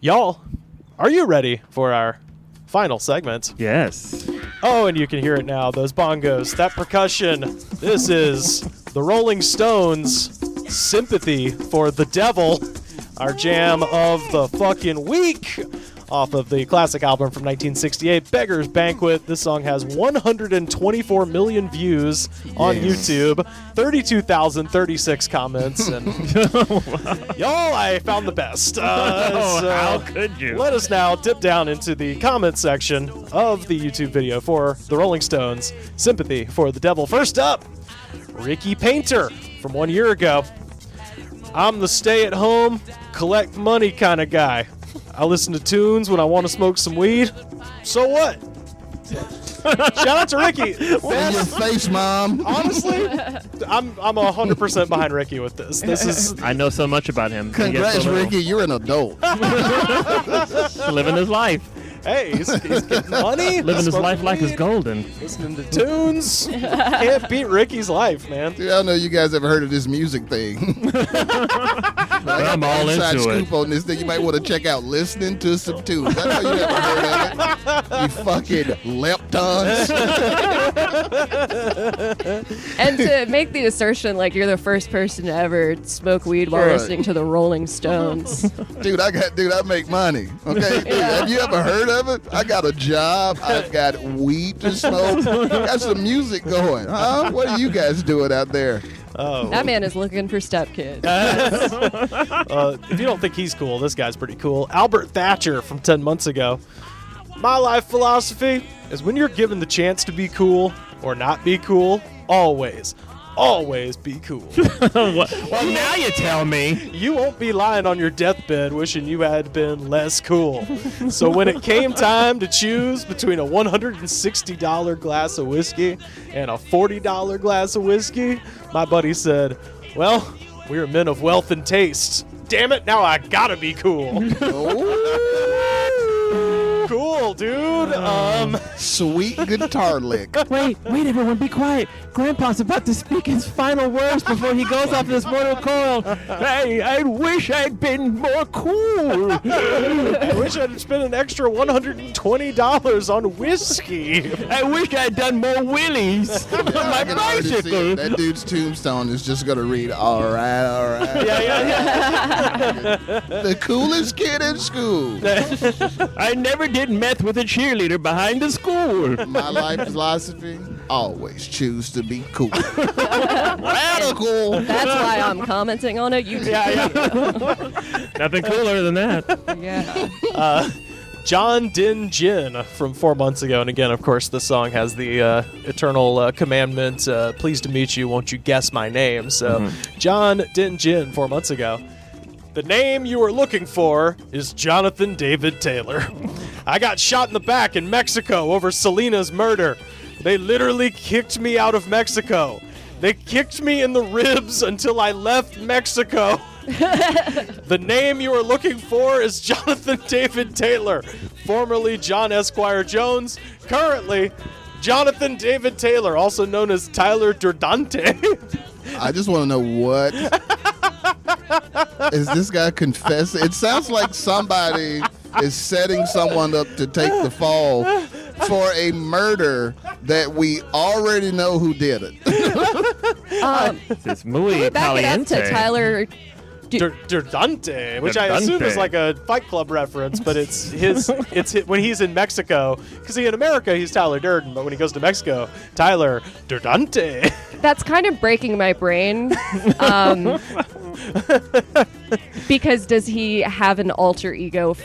Y'all, are you ready for our final segment? Yes. Oh, and you can hear it now. Those bongos, that percussion. This is the Rolling Stones' Sympathy for the Devil, our jam of the fucking week. Off of the classic album from 1968, Beggar's Banquet. This song has 124 million views on YouTube, 32,036 comments, and y'all, I found the best. How could you? Let us now dip down into the comment section of the YouTube video for the Rolling Stones' Sympathy for the Devil. First up, Ricky Painter from 1 year ago. I'm the stay-at-home, collect money kind of guy. I listen to tunes when I want to smoke some weed. So what? Shout out to Ricky. In your face, Mom. Honestly, I'm 100% behind Ricky with this. This is I know so much about him. Congrats, Ricky. You're an adult. Living his life. hey, he's getting money, Living his smoking life like it's weed, golden. listening to tunes. Can't beat Ricky's life, man. Dude, I don't know you guys ever heard of this music thing. I'm all Inside into it. scoop on this thing. You might want to check out listening to some tunes. I know you never heard of it. You fucking leptons. And to make the assertion like you're the first person to ever smoke weed while Right. listening to the Rolling Stones. Dude, I make money. Okay? Dude, have you ever heard of it? I got a job. I've got weed to smoke. Got some music going. Huh? What are you guys doing out there? Oh, That man is looking for stepkids. if you don't think he's cool, this guy's pretty cool. Albert Thatcher from 10 months ago. My life philosophy is when you're given the chance to be cool or not be cool, always be cool. Well, now you tell me. You won't be lying on your deathbed wishing you had been less cool. So when it came time to choose between a $160 glass of whiskey and a $40 glass of whiskey, my buddy said, well, we're men of wealth and taste. Damn it, now I gotta be cool. Cool, dude. Sweet guitar lick. Wait, everyone, be quiet. Grandpa's about to speak his final words before he goes off this mortal coil. Hey, I wish I'd been more cool. I wish I'd spent an extra $120 on whiskey. I wish I'd done more wheelies on my I can already see bicycle. it. That dude's tombstone is just going to read, all right. Yeah. The coolest kid in school. I never did meth with a cheerleader behind the school. My life philosophy, always choose to be cool. Radical. That's why I'm commenting on it. Nothing cooler than that. Yeah. John Din Jin from 4 months ago. And again, of course, this song has the eternal commandment, pleased to meet you, won't you guess my name? So John Din Jin, 4 months ago. The name you are looking for is Jonathan David Taylor. I got shot in the back in Mexico over Selena's murder. They literally kicked me out of Mexico. They kicked me in the ribs until I left Mexico. The name you are looking for is Jonathan David Taylor, formerly John Esquire Jones, currently Jonathan David Taylor, also known as Tyler Durdante. I just want to know what is this guy confessing? It sounds like somebody is setting someone up to take the fall for a murder that we already know who did it. It's muy Back it up caliente. to Tyler. Durdante, which I assume is Durdante. like a Fight Club reference, but it's his when he's in Mexico, because in America he's Tyler Durden, but when he goes to Mexico, Tyler Durdante. That's kind of breaking my brain. Because does he have an alter ego?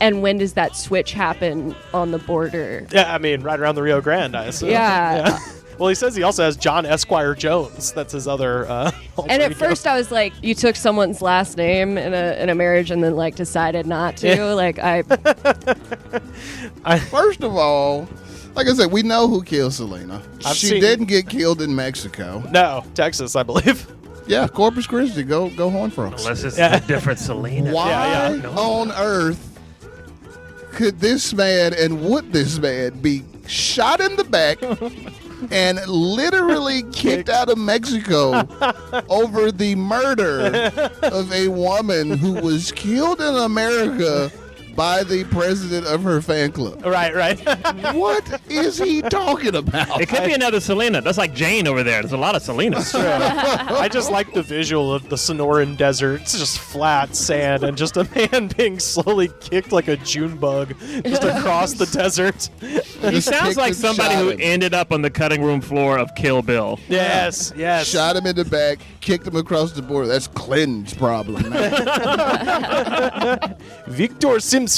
And when does that switch happen on the border? Yeah, I mean, right around the Rio Grande, I assume. Yeah. Well, he says he also has John Esquire Jones. That's his other. Alter And at ego. first I was like, you took someone's last name in a marriage and then like decided not to. Yeah. Like First of all, like I said, we know who killed Selena. She seen- didn't get killed in Mexico. No, Texas, I believe. Yeah, Corpus Christi. Go Horn Frogs. Unless it's Yeah. a different Selena. Why Yeah. on earth could this man and would this man be shot in the back, and literally kicked out of Mexico over the murder of a woman who was killed in America by the president of her fan club. Right. What is he talking about? It could be another Selena. That's like Jane over there. There's a lot of Selenas. I just like the visual of the Sonoran Desert. It's just flat sand and just a man being slowly kicked like a June bug just across the desert. He sounds like somebody who ended up on the cutting room floor of Kill Bill. Yes. Shot him in the back, kicked him across the border. That's Clinton's problem, man. Victor Simsiak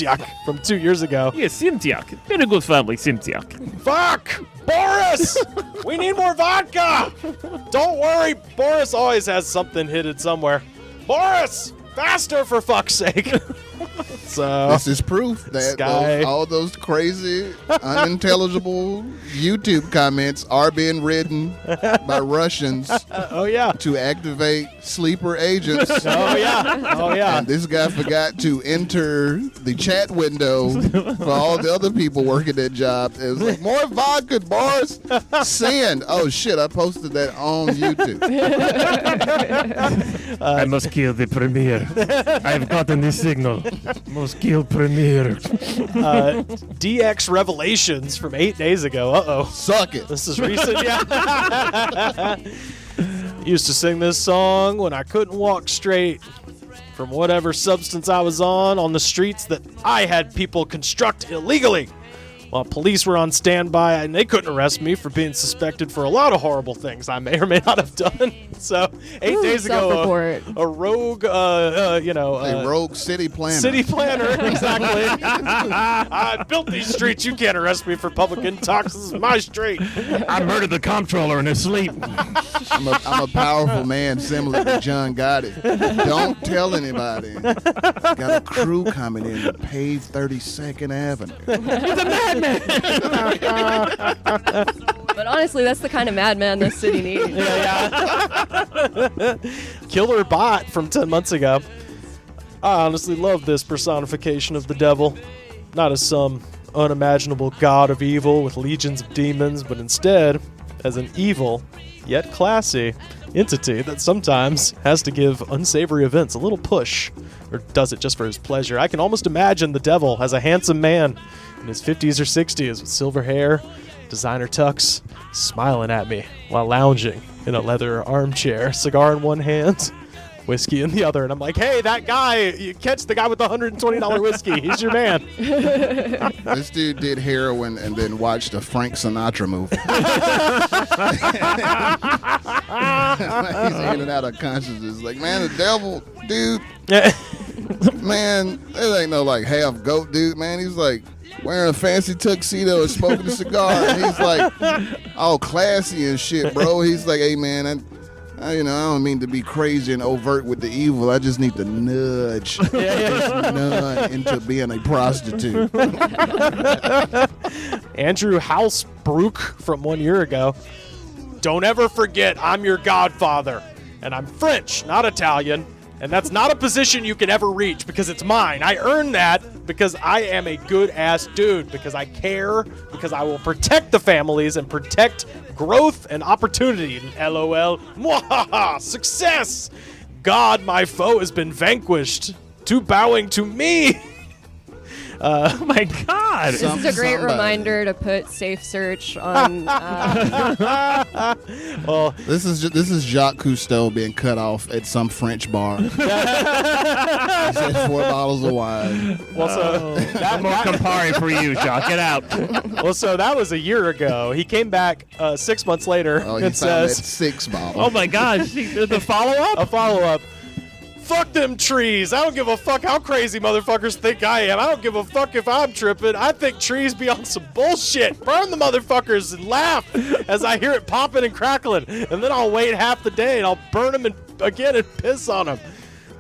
from 2 years ago. Yes, Simtiak. Very good family, Simtiak. Fuck! Boris! We need more vodka! Don't worry, Boris always has something hidden somewhere. Boris! Faster, for fuck's sake! So this is proof that all those crazy, unintelligible YouTube comments are being written by Russians to activate sleeper agents. Oh yeah. And this guy forgot to enter the chat window for all the other people working that job. It was like, more vodka, Boris. Send. Oh shit, I posted that on YouTube. I must kill the premier. I've gotten the signal. Must kill premier. DX Revelations from 8 days ago. Uh-oh. Suck it. This is recent, yeah. Used to sing this song when I couldn't walk straight from whatever substance I was on the streets that I had people construct illegally. While police were on standby, and they couldn't arrest me for being suspected for a lot of horrible things I may or may not have done. So 8 days ago, a rogue, a rogue city planner. City planner, exactly. I built these streets. You can't arrest me for public intox. This is my street. I murdered the comptroller in his sleep. I'm a powerful man, similar to John Gotti. Don't tell anybody. Got a crew coming in to pave 32nd Avenue. He's a madman. But honestly, that's the kind of madman this city needs. Killer Bot from 10 months ago. I honestly love this personification of the devil. Not as some unimaginable god of evil with legions of demons, but instead as an evil, yet classy, entity that sometimes has to give unsavory events a little push, or does it just for his pleasure. I can almost imagine the devil as a handsome man in his 50s or 60s with silver hair, designer tux, smiling at me while lounging in a leather armchair, cigar in one hand, whiskey in the other. And I'm like, hey, that guy, you catch the guy with the $120 whiskey. He's your man. This dude did heroin and then watched a Frank Sinatra movie. He's in and out of consciousness. Like, man, the devil, dude, man, it ain't no like half goat dude, man. He's like wearing a fancy tuxedo and smoking a cigar. And he's like all classy and shit, bro. He's like, hey, man, I don't mean to be crazy and overt with the evil. I just need to nudge this nun into being a prostitute. Andrew Housebrook from 1 year ago. Don't ever forget I'm your godfather. And I'm French, not Italian. And that's not a position you can ever reach because it's mine. I earned that because I am a good-ass dude, because I care, because I will protect the families and protect growth and opportunity. LOL. Mwahaha. Success. God, my foe has been vanquished. To bowing to me. Oh my God! This is a great reminder to put safe search on. Well, this is Jacques Cousteau being cut off at some French bar. He said 4 bottles of wine. Well, so that more Campari for you, Jacques. Get out. Well, so that was a year ago. He came back 6 months later and says, 6 bottles. Oh my gosh! The follow-up? A follow-up. Fuck them trees. I don't give a fuck how crazy motherfuckers think I am. I don't give a fuck if I'm tripping. I think trees be on some bullshit. Burn the motherfuckers and laugh as I hear it popping and crackling. And then I'll wait half the day and I'll burn them again and piss on them.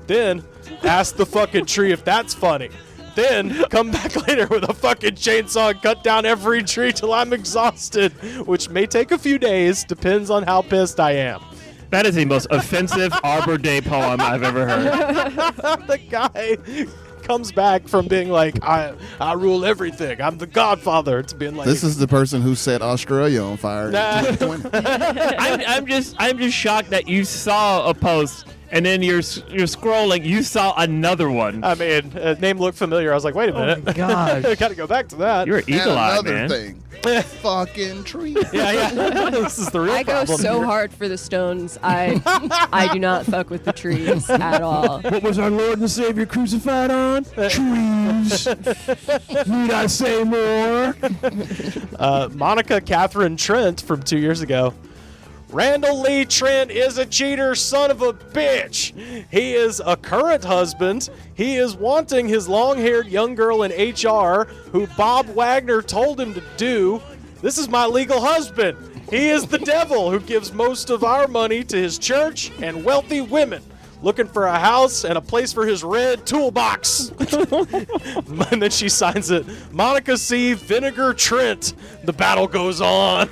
Then ask the fucking tree if that's funny. Then come back later with a fucking chainsaw and cut down every tree till I'm exhausted, which may take a few days, depends on how pissed I am. That is the most offensive Arbor Day poem I've ever heard. The guy comes back from being like, I rule everything. I'm the Godfather, to being like, This is the person who set Australia on fire in 2020. I'm just shocked that you saw a post and then you're scrolling. You saw another one. I mean, name looked familiar. I was like, wait a minute. Oh my gosh. I gotta go back to that. You're eagle-eyed, And another man. thing, fucking tree. yeah. This is the real I go problem. so here. hard for the stones. I do not fuck with the trees at all. What was our Lord and Savior crucified on? Trees. Need I say more? Monica Catherine Trent from 2 years ago. Randall Lee Trent is a cheater, son of a bitch. He is a current husband. He is wanting his long-haired young girl in HR who Bob Wagner told him to do. This is my legal husband. He is the devil who gives most of our money to his church and wealthy women. Looking for a house and a place for his red toolbox. And then she signs it, Monica C. Vinegar Trent. The battle goes on.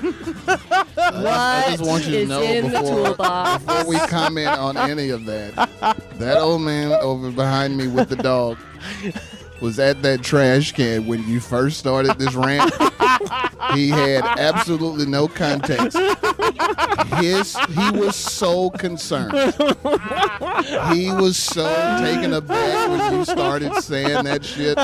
I just want you to is know in the toolbox? before we comment on any of that old man over behind me with the dog was at that trash can when you first started this rant. He had absolutely no context. He was so concerned. He was so taken aback when you started saying that shit.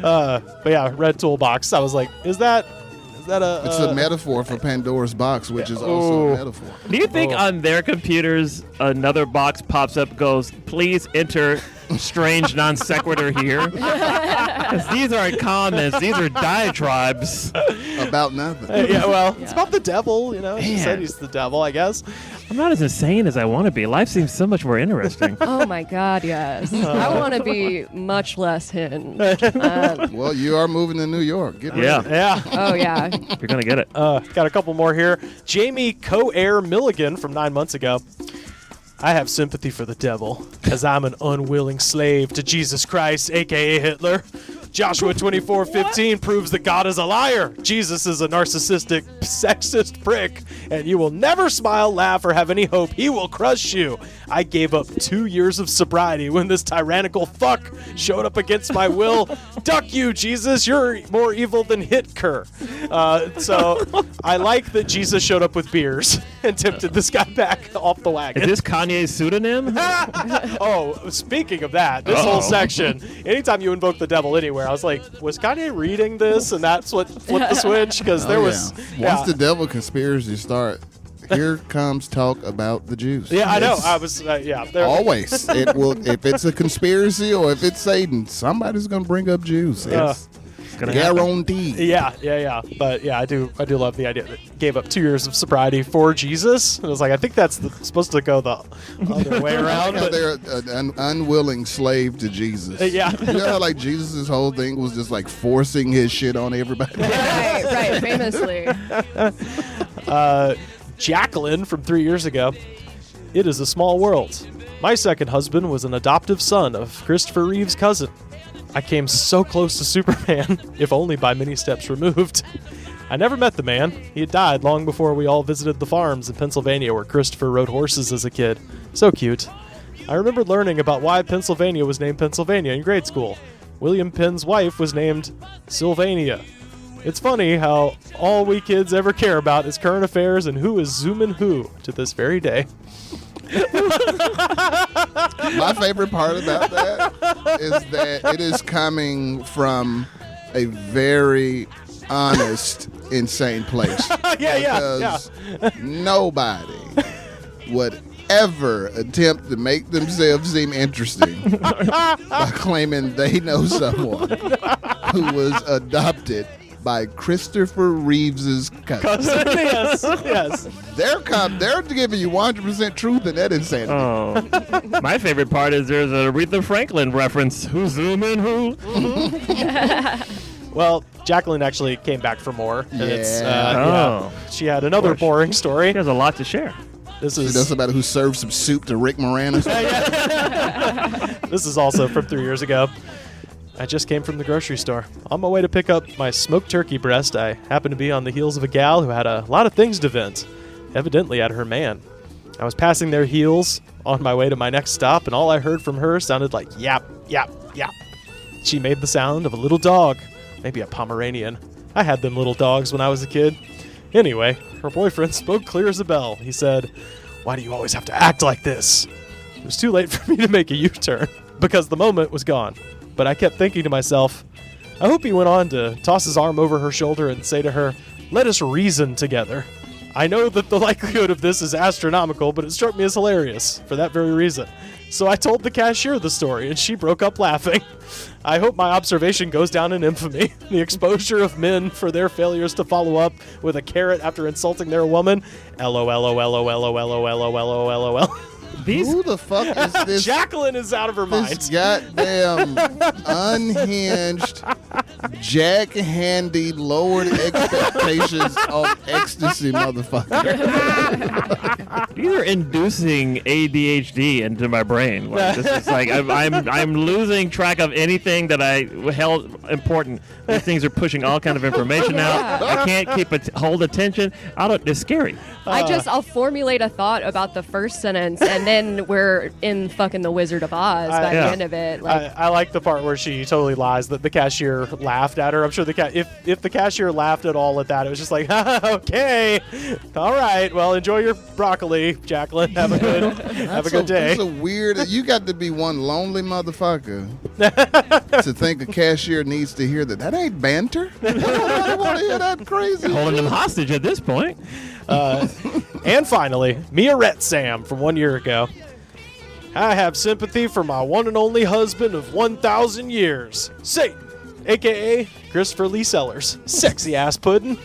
But yeah, red toolbox. I was like, is that a... It's a metaphor for Pandora's box, which is also a metaphor. Do you think on their computers another box pops up, goes, please enter strange non sequitur here? 'Cause these aren't comments, these are diatribes. About nothing. yeah, well, it's about the devil, you know. She Man. said he's the devil, I guess. I'm not as insane as I want to be. Life seems so much more interesting. Oh my God, yes. I want to be much less hinged. Well, you are moving to New York. Get ready. Yeah, Yeah. Oh yeah. you're going to get it. Got a couple more here. Jamie Co-Air Milligan from 9 months ago. I have sympathy for the devil, as I'm an unwilling slave to Jesus Christ, a.k.a. Hitler. Joshua 24:15 proves that God is a liar. Jesus is a narcissistic, sexist prick, and you will never smile, laugh, or have any hope. He will crush you. I gave up 2 years of sobriety when this tyrannical fuck showed up against my will. Duck you, Jesus. You're more evil than Hitler. So I like that Jesus showed up with beers and tempted this guy back off the wagon. Is this Kanye's pseudonym? Oh, speaking of that, this whole section, anytime you invoke the devil anywhere, I was like, was Kanye reading this and that's what flipped the switch? Because there was... Once the devil conspiracy start, here comes talk about the Jews. Yeah, I know. It's I was, there- always. It will, if it's a conspiracy or if it's Satan, somebody's going to bring up Jews. It's Gonna happen. guaranteed. Yeah. But yeah, I do love the idea that gave up 2 years of sobriety for Jesus. And I was like, I think that's supposed to go the other way around. Because But, they're an unwilling slave to Jesus. yeah. You know how like Jesus' whole thing was just like forcing his shit on everybody? Right, famously. Jacqueline from 3 years ago. It is a small world. My second husband was an adoptive son of Christopher Reeve's cousin. I came so close to Superman, if only by many steps removed. I never met the man. He had died long before we all visited the farms in Pennsylvania where Christopher rode horses as a kid. So cute. I remembered learning about why Pennsylvania was named Pennsylvania in grade school. William Penn's wife was named Sylvania. It's funny how all we kids ever care about is current affairs and who is zooming who to this very day. My favorite part about that is that it is coming from a very honest, insane place. Yeah. Because nobody would ever attempt to make themselves seem interesting by claiming they know someone who was adopted by Christopher Reeves's cousin. yes. They're giving you 100% truth in that insanity. Oh. My favorite part is there's a Aretha Franklin reference. Who's zooming who? Well, Jacqueline actually came back for more. And it's, Oh. she had another boring story. He has a lot to share. This She knows is somebody who served some soup to Rick Moranis. this is also from 3 years ago. I just came from the grocery store. On my way to pick up my smoked turkey breast, I happened to be on the heels of a gal who had a lot of things to vent, evidently at her man. I was passing their heels on my way to my next stop, and all I heard from her sounded like yap, yap, yap. She made the sound of a little dog, maybe a Pomeranian. I had them little dogs when I was a kid. Anyway, her boyfriend spoke clear as a bell. He said, "Why do you always have to act like this?" It was too late for me to make a U-turn because the moment was gone. But I kept thinking to myself, I hope he went on to toss his arm over her shoulder and say to her, "Let us reason together." I know that the likelihood of this is astronomical, but it struck me as hilarious for that very reason. So I told the cashier the story, and she broke up laughing. I hope my observation goes down in infamy. The exposure of men for their failures to follow up with a carrot after insulting their woman. LOL. Who the fuck is this? Jacqueline is out of her mind. This goddamn unhinged, jack-handy, lowered expectations of ecstasy motherfucker. These are inducing ADHD into my brain. Like, this is like I'm losing track of anything that I held important. These things are pushing all kind of information out. I can't hold attention. It's scary. I'll formulate a thought about the first sentence, and then we're in fucking the Wizard of Oz by the end of it. Like, I like the part where she totally lies that the cashier laughed at her. I'm sure if the cashier laughed at all at that, it was just like, okay, all right, well, enjoy your broccoli, Jacqueline. Have a good day. It's a weird. You got to be one lonely motherfucker to think a cashier needs to hear that. That ain't banter. I don't want to hear that crazy. Holding them hostage at this point. And finally, Mia Rhett Sam from 1 year ago. I have sympathy for my one and only husband of 1,000 years, Satan, a.k.a. Christopher Lee Sellers. Sexy ass pudding.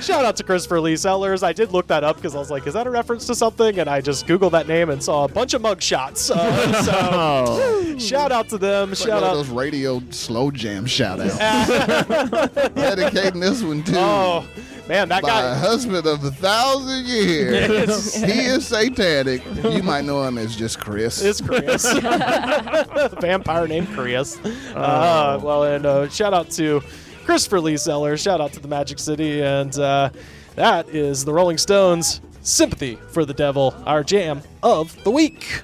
Shout out to Christopher Lee Sellers. I did look that up because I was like, is that a reference to something? And I just Googled that name and saw a bunch of mugshots. So shout out to them. It's Shout like out. those radio slow jam shout outs. Dedicating this one to Oh, man, that my guy. husband of 1,000 years. He is satanic. You might know him as just Chris. It's Chris. Vampire named Chris. Shout out to Christopher Lee Sellers. Shout out to the Magic City. And that is the Rolling Stones' Sympathy for the Devil, our jam of the week.